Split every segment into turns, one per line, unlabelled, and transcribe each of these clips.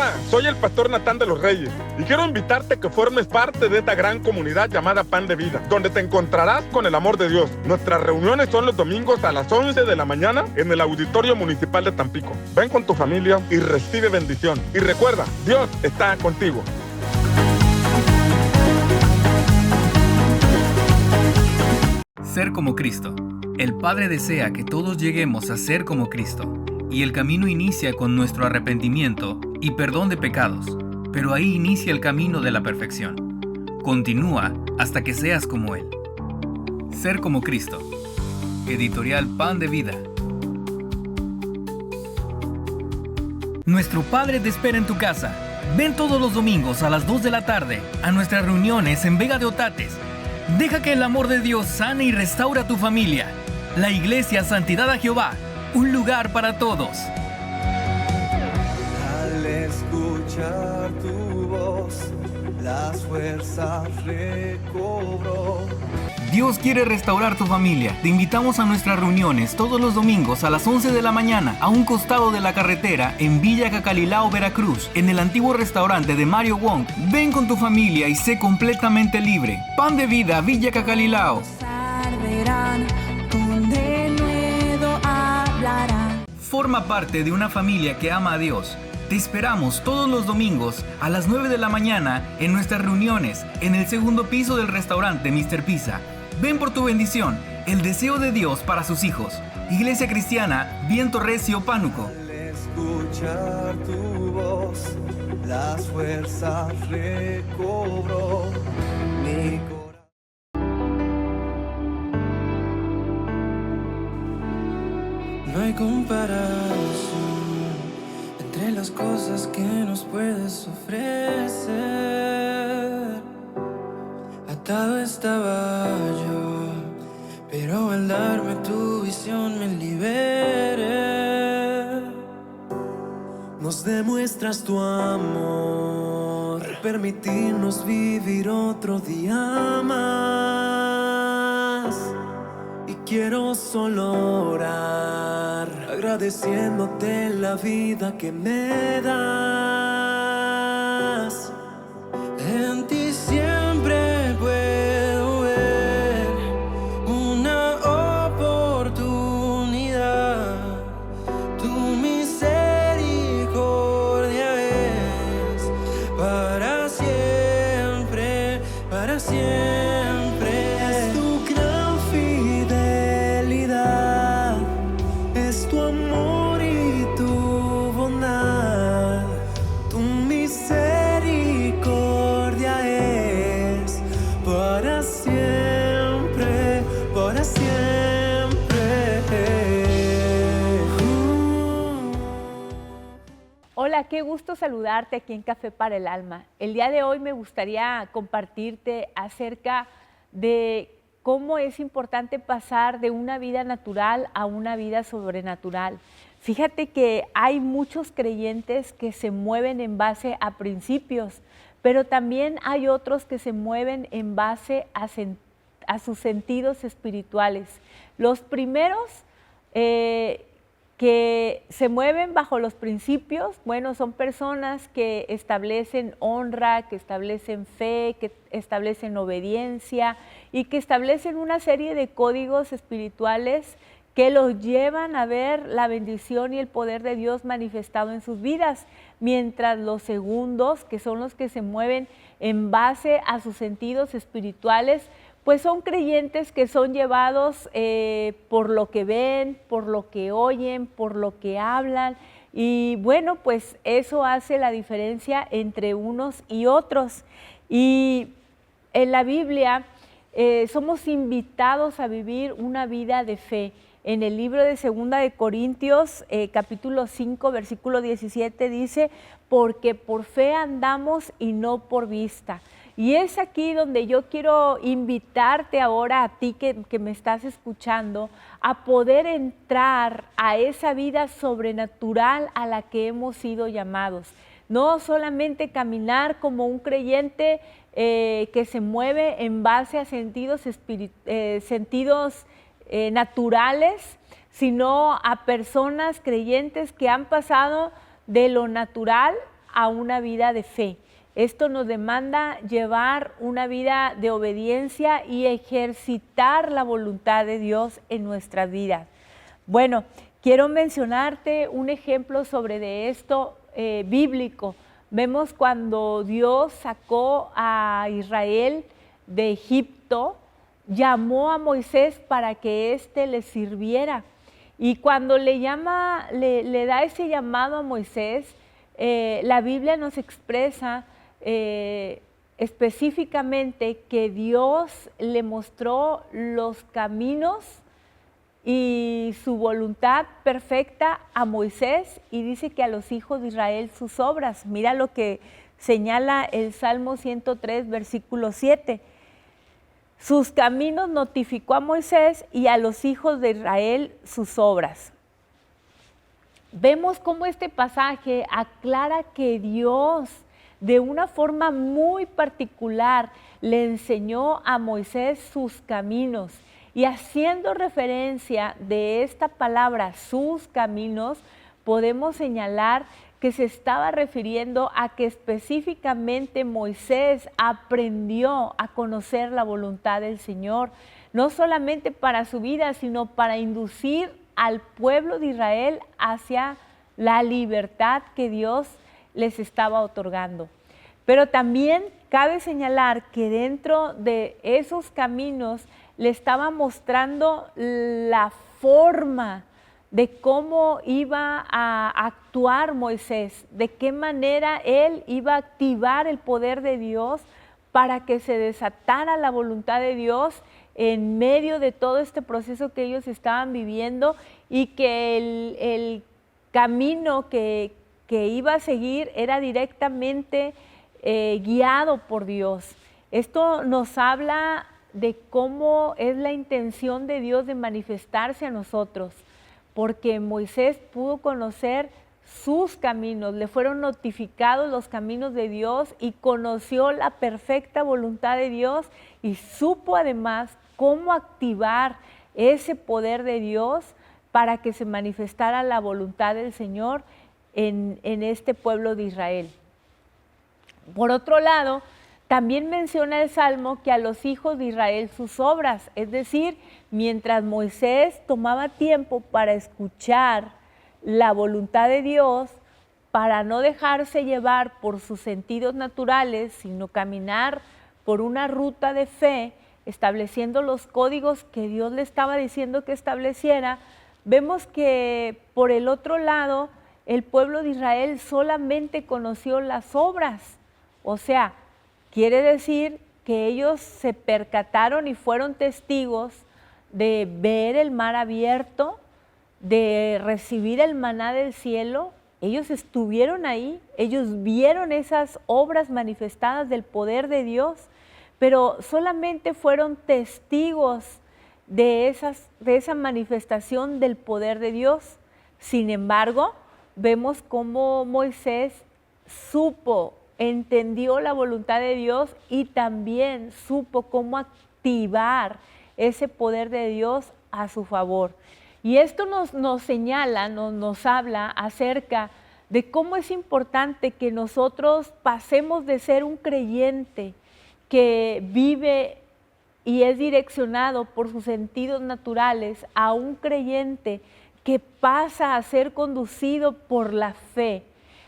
Hola, soy el pastor Natán de los Reyes y quiero invitarte a que formes parte de esta gran comunidad llamada Pan de Vida, donde te encontrarás con el amor de Dios. Nuestras reuniones son los domingos a las 11 de la mañana en el Auditorio Municipal de Tampico. Ven con tu familia y recibe bendición. Y recuerda, Dios está contigo.
Ser como Cristo. El Padre desea que todos lleguemos a ser como Cristo, y el camino inicia con nuestro arrepentimiento y perdón de pecados, pero ahí inicia el camino de la perfección. Continúa hasta que seas como Él. Ser como Cristo. Editorial Pan de Vida. Nuestro Padre te espera en tu casa. Ven todos los domingos a las 2 de la tarde a nuestras reuniones en Vega de Otates. Deja que el amor de Dios sane y restaura tu familia. La Iglesia Santidad a Jehová, un lugar para todos.
Al escuchar tu voz, las fuerzas recobró.
Dios quiere restaurar tu familia. Te invitamos a nuestras reuniones todos los domingos a las 11 de la mañana a un costado de la carretera en Villa Cacalilao, Veracruz, en el antiguo restaurante de Mario Wong. Ven con tu familia y sé completamente libre. Pan de Vida, Villa Cacalilao. Forma parte de una familia que ama a Dios. Te esperamos todos los domingos a las 9 de la mañana en nuestras reuniones en el segundo piso del restaurante Mr. Pizza. Ven por tu bendición, el deseo de Dios para sus hijos. Iglesia Cristiana, Viento Recio, Pánuco.
Al escuchar tu voz, las fuerzas recobró mi corazón. No hay comparación entre las cosas que nos puedes ofrecer. Atado estaba yo, pero al darme tu visión me liberé. Nos demuestras tu amor, permitirnos vivir otro día más. Y quiero solo orar, agradeciéndote la vida que me das. En ti siempre puedo ver una oportunidad. Tu misericordia es para siempre, para siempre. Es tu gran fidelidad, es tu amor y tu bondad. Tu misericordia es para siempre, para siempre.
Hola, qué gusto saludarte aquí en Café para el Alma. El día de hoy me gustaría compartirte acerca de cómo es importante pasar de una vida natural a una vida sobrenatural. Fíjate que hay muchos creyentes que se mueven en base a principios, pero también hay otros que se mueven en base a sus sentidos espirituales. Los primeros que se mueven bajo los principios, bueno, son personas que establecen honra, que establecen fe, que establecen obediencia y que establecen una serie de códigos espirituales que los llevan a ver la bendición y el poder de Dios manifestado en sus vidas, mientras los segundos, que son los que se mueven en base a sus sentidos espirituales, pues son creyentes que son llevados por lo que ven, por lo que oyen, por lo que hablan, y bueno, pues eso hace la diferencia entre unos y otros. Y en la Biblia somos invitados a vivir una vida de fe. En el libro de 2 de Corintios, capítulo 5, versículo 17, dice, porque por fe andamos y no por vista. Y es aquí donde yo quiero invitarte ahora a ti que me estás escuchando a poder entrar a esa vida sobrenatural a la que hemos sido llamados. No solamente caminar como un creyente que se mueve en base a sentidos naturales, sino a personas creyentes que han pasado de lo natural a una vida de fe. Esto nos demanda llevar una vida de obediencia y ejercitar la voluntad de Dios en nuestras vidas. Bueno, quiero mencionarte un ejemplo sobre de esto bíblico. Vemos cuando Dios sacó a Israel de Egipto, llamó a Moisés para que éste le sirviera. Y cuando le da ese llamado a Moisés, la Biblia nos expresa específicamente que Dios le mostró los caminos y su voluntad perfecta a Moisés, y dice que a los hijos de Israel sus obras. Mira lo que señala el Salmo 103, versículo 7. Sus caminos notificó a Moisés y a los hijos de Israel sus obras. Vemos cómo este pasaje aclara que Dios, de una forma muy particular, le enseñó a Moisés sus caminos. Y haciendo referencia de esta palabra, sus caminos, podemos señalar que se estaba refiriendo a que específicamente Moisés aprendió a conocer la voluntad del Señor, no solamente para su vida, sino para inducir al pueblo de Israel hacia la libertad que Dios les estaba otorgando. Pero también cabe señalar que dentro de esos caminos le estaba mostrando la forma de cómo iba a actuar Moisés, de qué manera él iba a activar el poder de Dios para que se desatara la voluntad de Dios en medio de todo este proceso que ellos estaban viviendo, y que el camino que iba a seguir era directamente guiado por Dios. Esto nos habla de cómo es la intención de Dios de manifestarse a nosotros, porque Moisés pudo conocer sus caminos, le fueron notificados los caminos de Dios y conoció la perfecta voluntad de Dios, y supo además cómo activar ese poder de Dios para que se manifestara la voluntad del Señor en este pueblo de Israel. Por otro lado, también menciona el Salmo que a los hijos de Israel sus obras, es decir, mientras Moisés tomaba tiempo para escuchar la voluntad de Dios, para no dejarse llevar por sus sentidos naturales, sino caminar por una ruta de fe, estableciendo los códigos que Dios le estaba diciendo que estableciera, vemos que por el otro lado, el pueblo de Israel solamente conoció las obras. O sea, quiere decir que ellos se percataron y fueron testigos de ver el mar abierto, de recibir el maná del cielo. Ellos estuvieron ahí, ellos vieron esas obras manifestadas del poder de Dios, pero solamente fueron testigos de esa manifestación del poder de Dios. Sin embargo, vemos cómo Moisés entendió la voluntad de Dios y también supo cómo activar ese poder de Dios a su favor. Y esto nos señala, nos habla acerca de cómo es importante que nosotros pasemos de ser un creyente que vive y es direccionado por sus sentidos naturales a un creyente que pasa a ser conducido por la fe,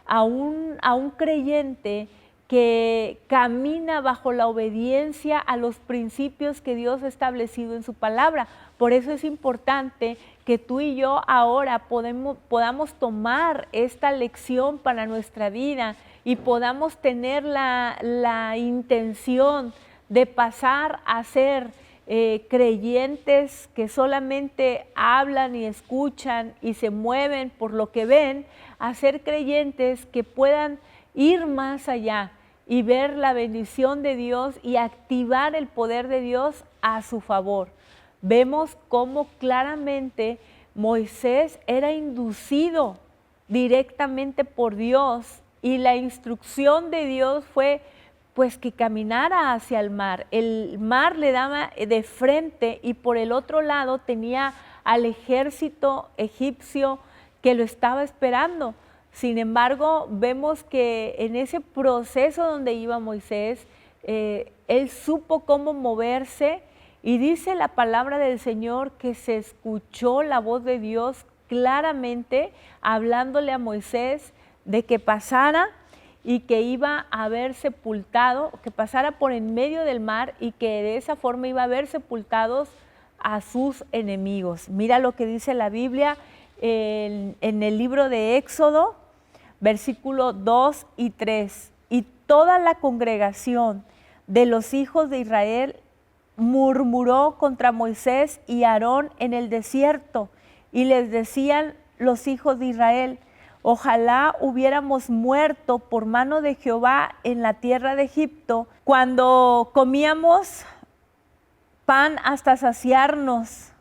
a un creyente que camina bajo la obediencia a los principios que Dios ha establecido en su palabra. Por eso es importante que tú y yo ahora podamos tomar esta lección para nuestra vida y podamos tener la intención de pasar a ser creyentes que solamente hablan y escuchan y se mueven por lo que ven, a ser creyentes que puedan ir más allá y ver la bendición de Dios y activar el poder de Dios a su favor. Vemos cómo claramente Moisés era inducido directamente por Dios, y la instrucción de Dios fue pues que caminara hacia el mar. El mar le daba de frente y por el otro lado tenía al ejército egipcio que lo estaba esperando. Sin embargo, vemos que en ese proceso donde iba Moisés, él supo cómo moverse y dice la palabra del Señor que se escuchó la voz de Dios claramente hablándole a Moisés de que pasara y que iba a haber sepultado, que pasara por en medio del mar y que de esa forma iba a haber sepultados a sus enemigos. Mira lo que dice la Biblia en el libro de Éxodo, versículo 2 y 3. Y toda la congregación de los hijos de Israel murmuró contra Moisés y Aarón en el desierto, y les decían los hijos de Israel: ojalá hubiéramos muerto por mano de Jehová en la tierra de Egipto, cuando comíamos pan hasta saciarnos,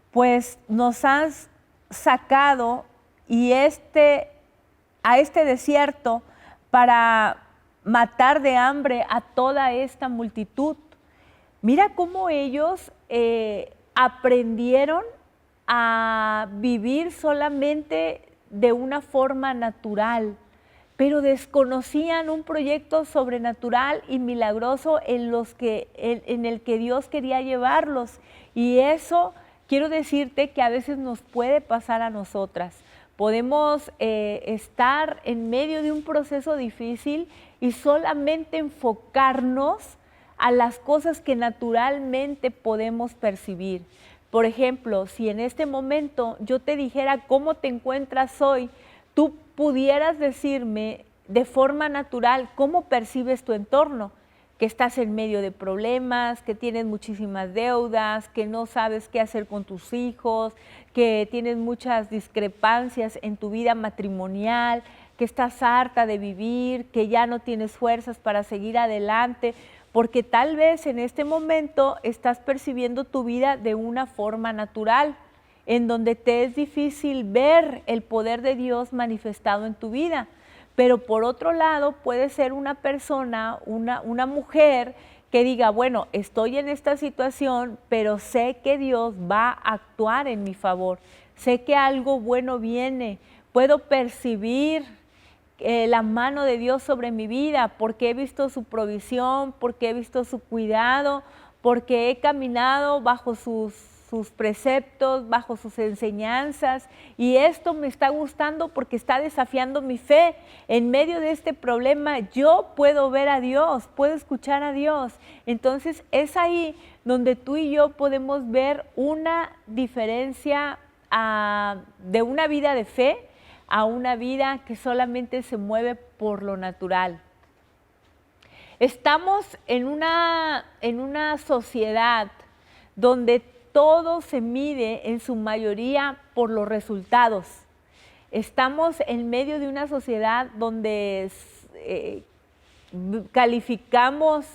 pues nos has sacado a este desierto para matar de hambre a toda esta multitud. Mira cómo ellos aprendieron a vivir solamente de una forma natural, pero desconocían un proyecto sobrenatural y milagroso en el que Dios quería llevarlos. Y eso quiero decirte que a veces nos puede pasar a nosotras. Podemos estar en medio de un proceso difícil y solamente enfocarnos a las cosas que naturalmente podemos percibir. Por ejemplo, si en este momento yo te dijera cómo te encuentras hoy, tú pudieras decirme de forma natural cómo percibes tu entorno, que estás en medio de problemas, que tienes muchísimas deudas, que no sabes qué hacer con tus hijos, que tienes muchas discrepancias en tu vida matrimonial, que estás harta de vivir, que ya no tienes fuerzas para seguir adelante, porque tal vez en este momento estás percibiendo tu vida de una forma natural, en donde te es difícil ver el poder de Dios manifestado en tu vida. Pero por otro lado, puede ser una persona, una mujer que diga, bueno, estoy en esta situación, pero sé que Dios va a actuar en mi favor. Sé que algo bueno viene. Puedo percibir la mano de Dios sobre mi vida porque he visto su provisión, porque he visto su cuidado, porque he caminado bajo sus preceptos, bajo sus enseñanzas, y esto me está gustando porque está desafiando mi fe. En medio de este problema yo puedo ver a Dios, puedo escuchar a Dios. Entonces es ahí donde tú y yo podemos ver una diferencia de una vida de fe a una vida que solamente se mueve por lo natural. Estamos en una sociedad donde todo se mide en su mayoría por los resultados. Estamos en medio de una sociedad donde calificamos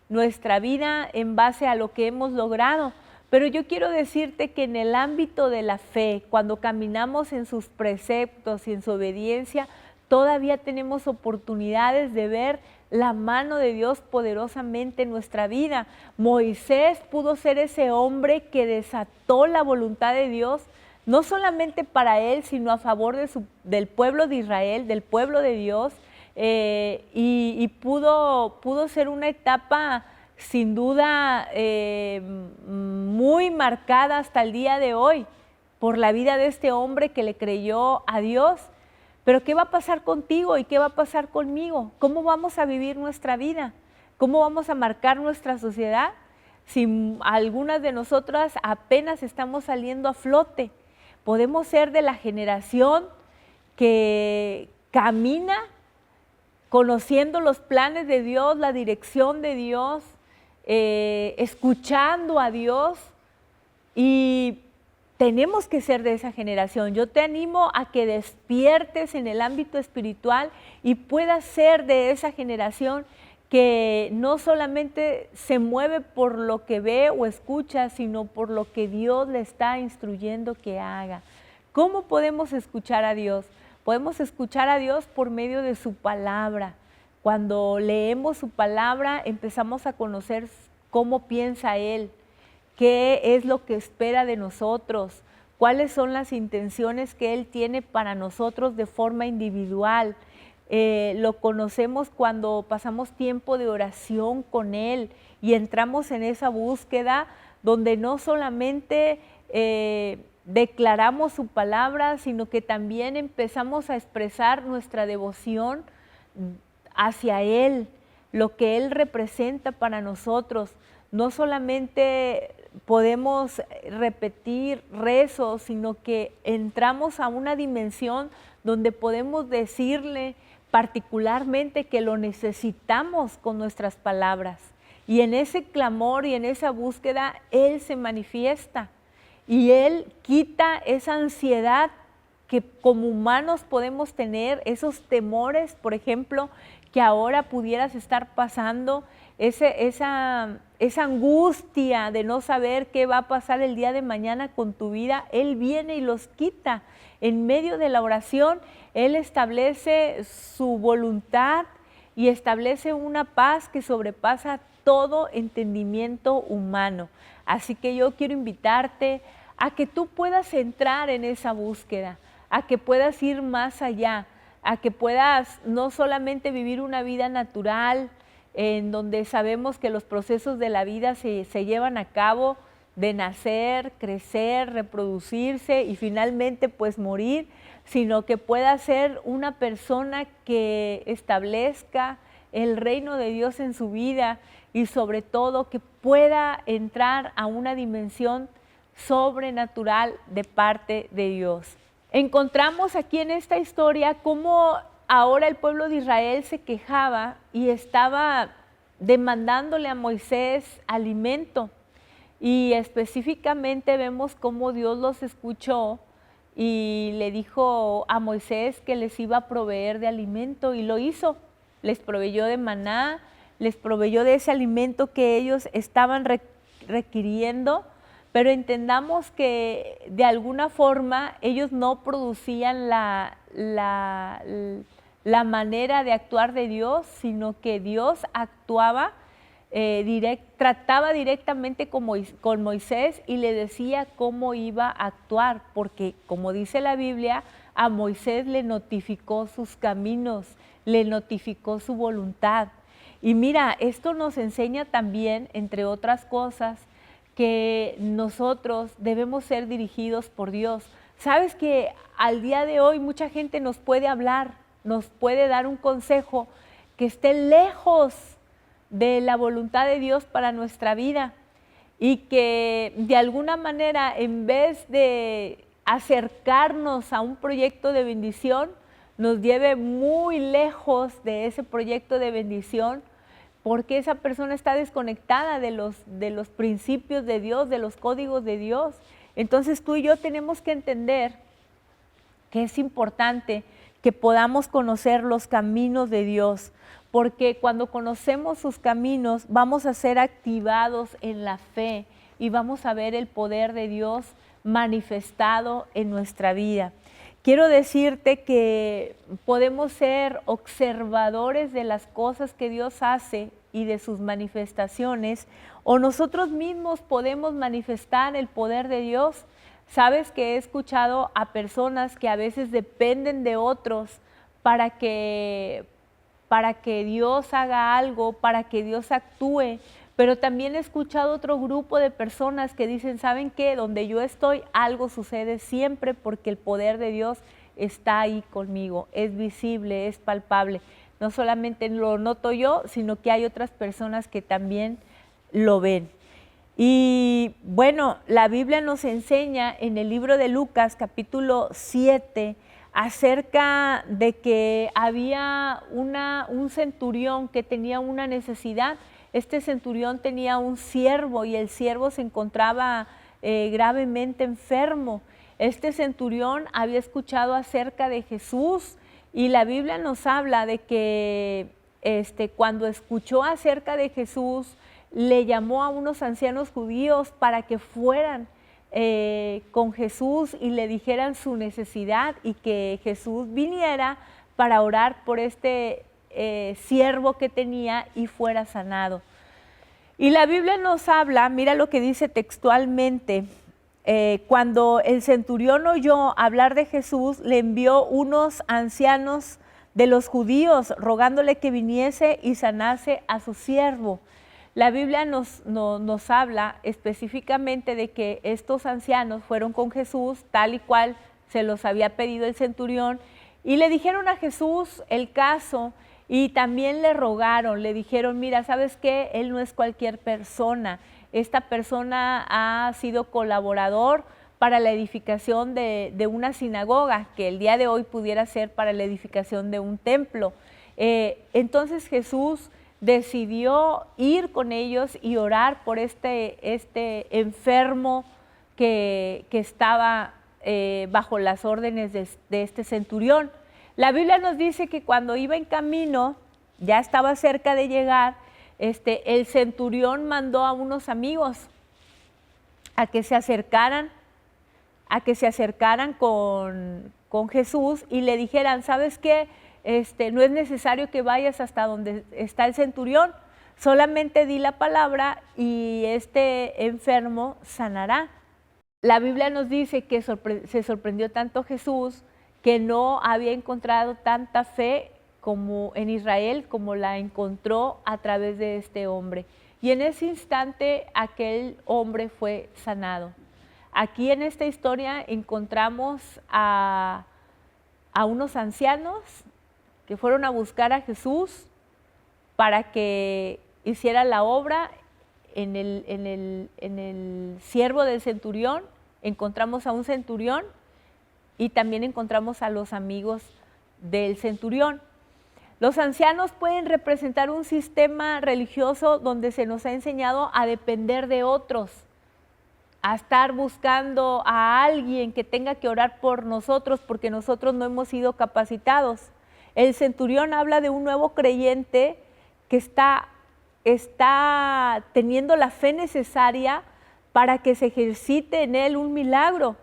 nuestra vida en base a lo que hemos logrado. Pero yo quiero decirte que en el ámbito de la fe, cuando caminamos en sus preceptos y en su obediencia, todavía tenemos oportunidades de ver la mano de Dios poderosamente en nuestra vida. Moisés pudo ser ese hombre que desató la voluntad de Dios, no solamente para él, sino a favor del pueblo de Israel, del pueblo de Dios, y pudo ser una etapa sin duda muy marcada hasta el día de hoy por la vida de este hombre que le creyó a Dios. Pero ¿qué va a pasar contigo y qué va a pasar conmigo? ¿Cómo vamos a vivir nuestra vida? ¿Cómo vamos a marcar nuestra sociedad si algunas de nosotras apenas estamos saliendo a flote? Podemos ser de la generación que camina conociendo los planes de Dios, la dirección de Dios, escuchando a Dios, y tenemos que ser de esa generación. Yo te animo a que despiertes en el ámbito espiritual y puedas ser de esa generación que no solamente se mueve por lo que ve o escucha, sino por lo que Dios le está instruyendo que haga. ¿Cómo podemos escuchar a Dios? Podemos escuchar a Dios por medio de su palabra. Cuando leemos su palabra, empezamos a conocer cómo piensa Él, qué es lo que espera de nosotros, cuáles son las intenciones que Él tiene para nosotros de forma individual. Lo conocemos cuando pasamos tiempo de oración con Él y entramos en esa búsqueda donde no solamente declaramos su palabra, sino que también empezamos a expresar nuestra devoción hacia Él, lo que Él representa para nosotros. No solamente podemos repetir rezos, sino que entramos a una dimensión donde podemos decirle particularmente que lo necesitamos con nuestras palabras. Y en ese clamor y en esa búsqueda, Él se manifiesta y Él quita esa ansiedad que como humanos podemos tener, esos temores, por ejemplo, que ahora pudieras estar pasando, esa angustia de no saber qué va a pasar el día de mañana con tu vida. Él viene y los quita. En medio de la oración, Él establece su voluntad y establece una paz que sobrepasa todo entendimiento humano. Así que yo quiero invitarte a que tú puedas entrar en esa búsqueda, a que puedas ir más allá, a que puedas no solamente vivir una vida natural, en donde sabemos que los procesos de la vida se llevan a cabo de nacer, crecer, reproducirse y finalmente pues morir, sino que pueda ser una persona que establezca el reino de Dios en su vida y sobre todo que pueda entrar a una dimensión sobrenatural de parte de Dios. Encontramos aquí en esta historia cómo ahora el pueblo de Israel se quejaba y estaba demandándole a Moisés alimento. Y específicamente vemos cómo Dios los escuchó y le dijo a Moisés que les iba a proveer de alimento y lo hizo. Les proveyó de maná, les proveyó de ese alimento que ellos estaban requiriendo, pero entendamos que de alguna forma ellos no producían la manera de actuar de Dios, sino que Dios actuaba, trataba directamente con Moisés y le decía cómo iba a actuar, porque como dice la Biblia, a Moisés le notificó sus caminos, le notificó su voluntad. Y mira, esto nos enseña también, entre otras cosas, que nosotros debemos ser dirigidos por Dios. Sabes que al día de hoy mucha gente nos puede hablar, nos puede dar un consejo que esté lejos de la voluntad de Dios para nuestra vida y que de alguna manera en vez de acercarnos a un proyecto de bendición, nos lleve muy lejos de ese proyecto de bendición porque esa persona está desconectada de los principios de Dios, de los códigos de Dios. Entonces tú y yo tenemos que entender que es importante que podamos conocer los caminos de Dios, porque cuando conocemos sus caminos vamos a ser activados en la fe y vamos a ver el poder de Dios manifestado en nuestra vida. Quiero decirte que podemos ser observadores de las cosas que Dios hace y de sus manifestaciones, o nosotros mismos podemos manifestar el poder de Dios. Sabes que he escuchado a personas que a veces dependen de otros para que Dios haga algo, para que Dios actúe, pero también he escuchado otro grupo de personas que dicen, ¿saben qué? Donde yo estoy, algo sucede siempre porque el poder de Dios está ahí conmigo, es visible, es palpable. No solamente lo noto yo, sino que hay otras personas que también lo ven. Y bueno, la Biblia nos enseña en el libro de Lucas, capítulo 7, acerca de que había un centurión que tenía una necesidad. Este centurión tenía un siervo y el siervo se encontraba gravemente enfermo. Este centurión había escuchado acerca de Jesús y la Biblia nos habla de que cuando escuchó acerca de Jesús, le llamó a unos ancianos judíos para que fueran con Jesús y le dijeran su necesidad y que Jesús viniera para orar por este siervo que tenía y fuera sanado. Y la Biblia nos habla, mira lo que dice textualmente cuando el centurión oyó hablar de Jesús, le envió unos ancianos de los judíos rogándole que viniese y sanase a su siervo. La Biblia nos habla específicamente de que estos ancianos fueron con Jesús tal y cual se los había pedido el centurión y le dijeron a Jesús el caso y también le rogaron, le dijeron, mira, ¿sabes qué? Él no es cualquier persona. Esta persona ha sido colaborador para la edificación de una sinagoga, que el día de hoy pudiera ser para la edificación de un templo. Entonces Jesús decidió ir con ellos y orar por este enfermo que estaba bajo las órdenes de este centurión. La Biblia nos dice que cuando iba en camino, ya estaba cerca de llegar, el centurión mandó a unos amigos a que se acercaran con Jesús y le dijeran, ¿sabes qué? No es necesario que vayas hasta donde está el centurión, solamente di la palabra y este enfermo sanará. La Biblia nos dice que se sorprendió tanto Jesús que no había encontrado tanta fe como en Israel, como la encontró a través de este hombre. Y en ese instante aquel hombre fue sanado. Aquí en esta historia encontramos a unos ancianos que fueron a buscar a Jesús para que hiciera la obra en el siervo del centurión. Encontramos a un centurión y también encontramos a los amigos del centurión. Los ancianos pueden representar un sistema religioso donde se nos ha enseñado a depender de otros, a estar buscando a alguien que tenga que orar por nosotros porque nosotros no hemos sido capacitados. El centurión habla de un nuevo creyente que está teniendo la fe necesaria para que se ejercite en él un milagro.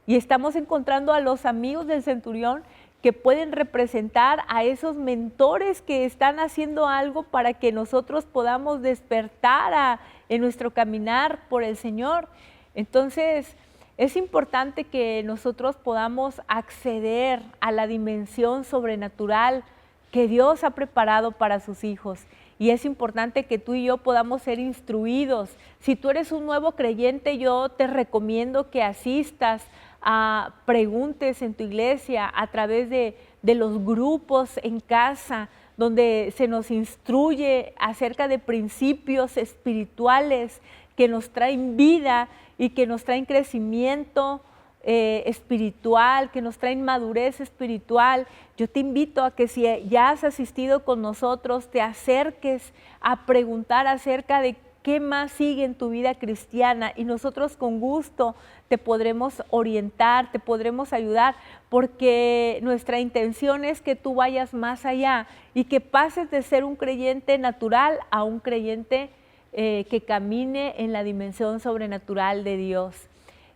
Y estamos encontrando a los amigos del centurión que pueden representar a esos mentores que están haciendo algo para que nosotros podamos despertar en nuestro caminar por el Señor. Entonces, es importante que nosotros podamos acceder a la dimensión sobrenatural que Dios ha preparado para sus hijos. Y es importante que tú y yo podamos ser instruidos. Si tú eres un nuevo creyente, yo te recomiendo que asistas a preguntes en tu iglesia a través de los grupos en casa, donde se nos instruye acerca de principios espirituales que nos traen vida y que nos traen crecimiento espiritual, que nos traen madurez espiritual. Yo te invito a que si ya has asistido con nosotros, te acerques a preguntar acerca de qué más sigue en tu vida cristiana y nosotros con gusto te podremos orientar, te podremos ayudar, porque nuestra intención es que tú vayas más allá y que pases de ser un creyente natural a un creyente que camine en la dimensión sobrenatural de Dios.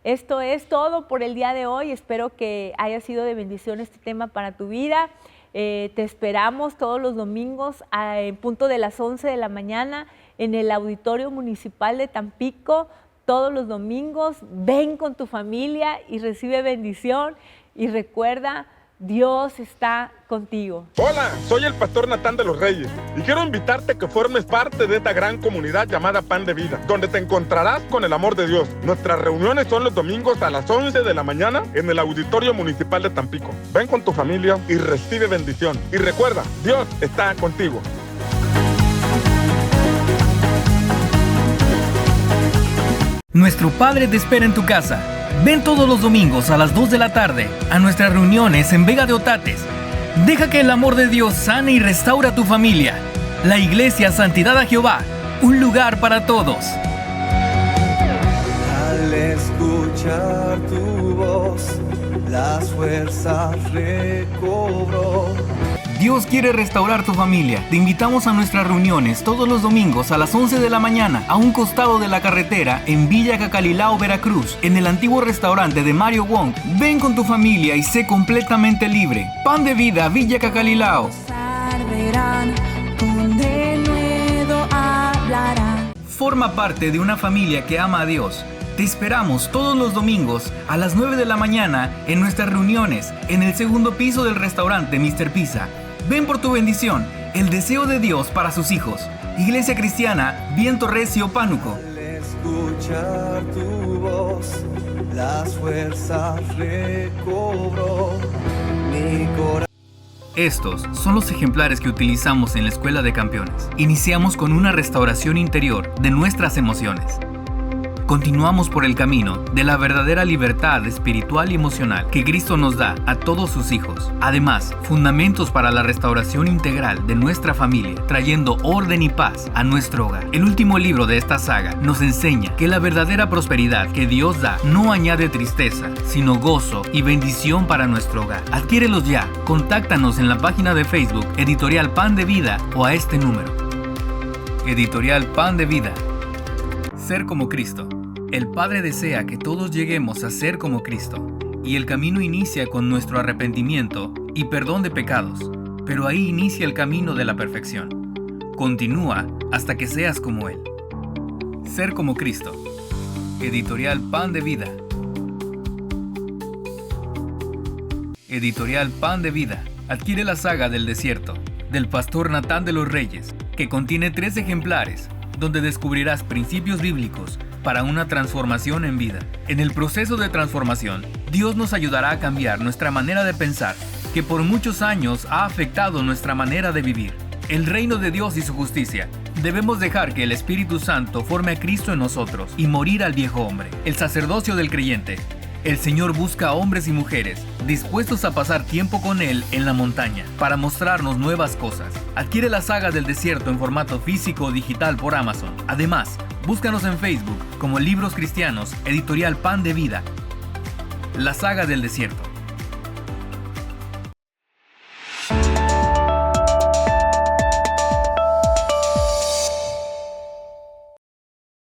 Esto es todo por el día de hoy. Espero que haya sido de bendición este tema para tu vida. Te esperamos todos los domingos en punto de las 11 de la mañana en el Auditorio Municipal de Tampico. Todos los domingos, ven con tu familia y recibe bendición. Y recuerda, Dios está contigo.
Hola, soy el pastor Natán de los Reyes y quiero invitarte a que formes parte de esta gran comunidad llamada Pan de Vida, donde te encontrarás con el amor de Dios. Nuestras reuniones son los domingos a las 11 de la mañana en el Auditorio Municipal de Tampico. Ven con tu familia y recibe bendición. Y recuerda, Dios está contigo.
Nuestro Padre te espera en tu casa. Ven todos los domingos a las 2 de la tarde a nuestras reuniones en Vega de Otates. Deja que el amor de Dios sane y restaura tu familia. La Iglesia Santidad a Jehová, un lugar para todos.
Al escuchar tu voz, las fuerzas recobró.
Dios quiere restaurar tu familia. Te invitamos a nuestras reuniones todos los domingos a las 11 de la mañana a un costado de la carretera en Villa Cacalilao, Veracruz, en el antiguo restaurante de Mario Wong. Ven con tu familia y sé completamente libre. Pan de Vida, Villa Cacalilao. Forma parte de una familia que ama a Dios. Te esperamos todos los domingos a las 9 de la mañana en nuestras reuniones en el segundo piso del restaurante Mr. Pizza. Ven por tu bendición, el deseo de Dios para sus hijos. Iglesia Cristiana Viento Recio, Pánuco.
Al escuchar tu voz, las fuerzas recobró mi corazón.
Estos son los ejemplares que utilizamos en la Escuela de Campeones. Iniciamos con una restauración interior de nuestras emociones. Continuamos por el camino de la verdadera libertad espiritual y emocional que Cristo nos da a todos sus hijos. Además, fundamentos para la restauración integral de nuestra familia, trayendo orden y paz a nuestro hogar. El último libro de esta saga nos enseña que la verdadera prosperidad que Dios da no añade tristeza, sino gozo y bendición para nuestro hogar. Adquiérelos ya. Contáctanos en la página de Facebook Editorial Pan de Vida o a este número. Editorial Pan de Vida. Ser como Cristo. El Padre desea que todos lleguemos a ser como Cristo, y el camino inicia con nuestro arrepentimiento y perdón de pecados, pero ahí inicia el camino de la perfección. Continúa hasta que seas como Él. Ser como Cristo. Editorial Pan de Vida. Editorial Pan de Vida. Adquiere la saga del desierto, del pastor Natán de los Reyes, que contiene 3 ejemplares, donde descubrirás principios bíblicos para una transformación en vida. En el proceso de transformación, Dios nos ayudará a cambiar nuestra manera de pensar, que por muchos años ha afectado nuestra manera de vivir. El reino de Dios y su justicia. Debemos dejar que el Espíritu Santo forme a Cristo en nosotros y morir al viejo hombre. El sacerdocio del creyente. El Señor busca a hombres y mujeres dispuestos a pasar tiempo con Él en la montaña para mostrarnos nuevas cosas. Adquiere la saga del desierto en formato físico o digital por Amazon. Además, búscanos en Facebook como Libros Cristianos, Editorial Pan de Vida. La saga del desierto.